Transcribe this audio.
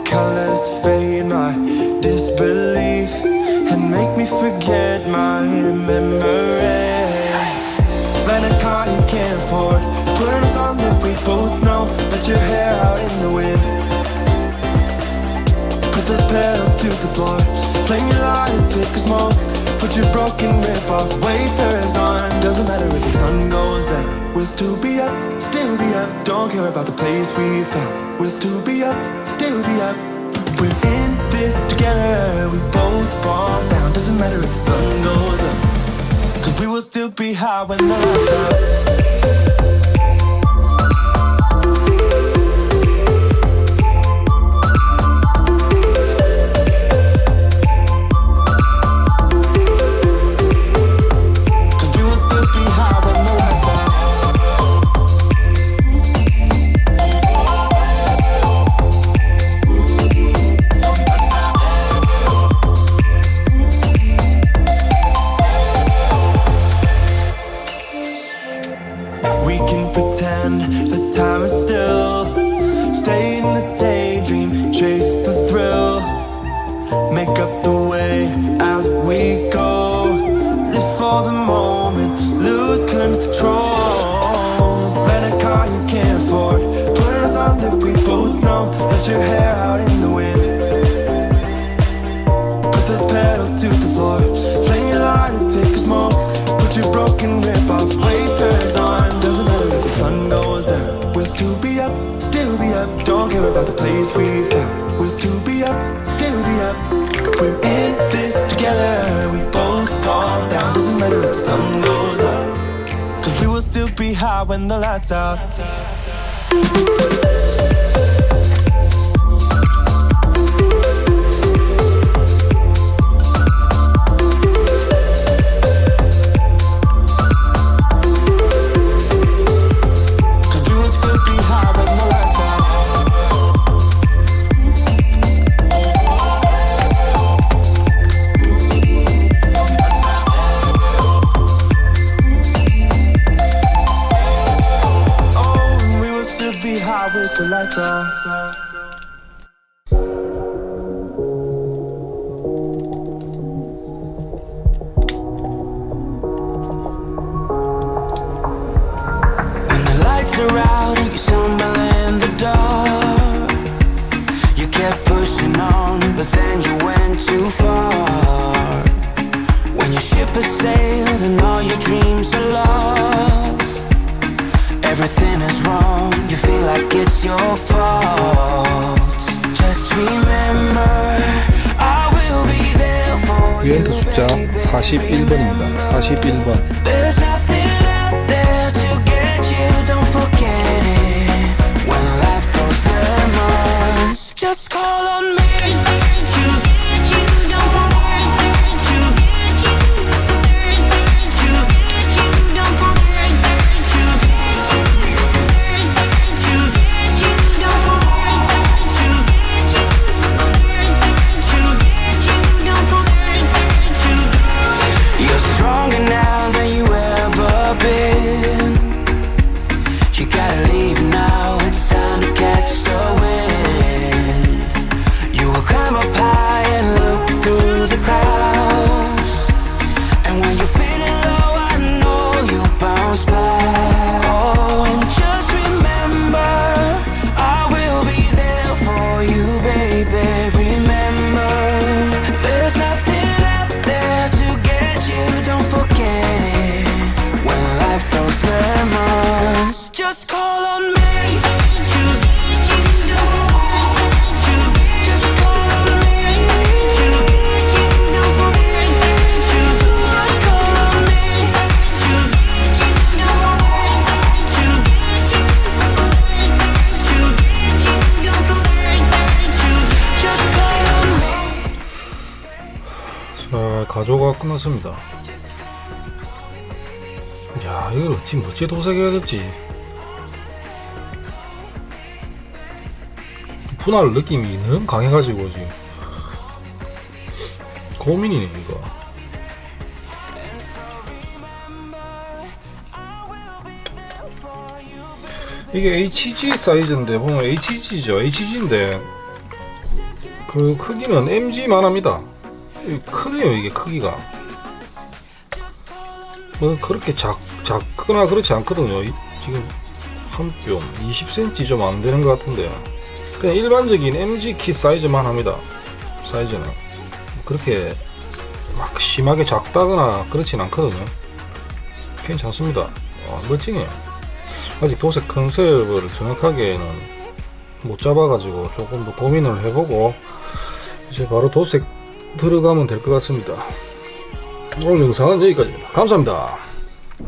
colors fade my disbelief and make me forget my memory. Rent a car you can't afford, put on a song that we both know, let your hair out in the wind, put the pedal to the floor, flame your lighter, take a smoke, put your broken rip-off wafers on. Doesn't matter if the sun goes down, we'll still be up, still be up. Don't care about the place we found, we'll still be up, still be up. We're in this together, we both fall down. Doesn't matter if the sun goes up, cause we will still be high when the lights out. When the lights out. 유엔트 숫자 41번입니다. 41번. Just call on me to get you, don't forget to get you, to get you, don't forget to get you, to get you, don't forget to get you, to get you, don't forget to get you. You're stronger now than you ever been. You gotta leave now, it's time to catch the wind. Climb up high and look through the clouds, and when you're feeling low, I know you'll bounce back. Oh, and just remember, I will be there for you, baby. Remember, there's nothing out there to get you, don't forget it. When life throws lemons, just call on me. 가조가 끝났습니다. 야, 이걸 어찌 도색해야 될지. 분할 느낌이 너무 강해가지고 지금 고민이네 이거. 이게 HG 사이즈인데 보면 HG죠. HG인데 그 크기는 MG만 합니다. 크네요 이게 크기가. 뭐 그렇게 작거나 그렇지 않거든요. 지금 한 뼘 20cm 좀 안 되는 것 같은데 그냥 일반적인 MG 키 사이즈만 합니다. 사이즈는 그렇게 막 심하게 작다거나 그렇진 않거든요. 괜찮습니다. 멋지네요. 아직 도색 컨셉을 정확하게는 못 잡아가지고 조금 더 고민을 해보고 이제 바로 도색 들어가면 될 것 같습니다. 오늘 영상은 여기까지입니다. 감사합니다.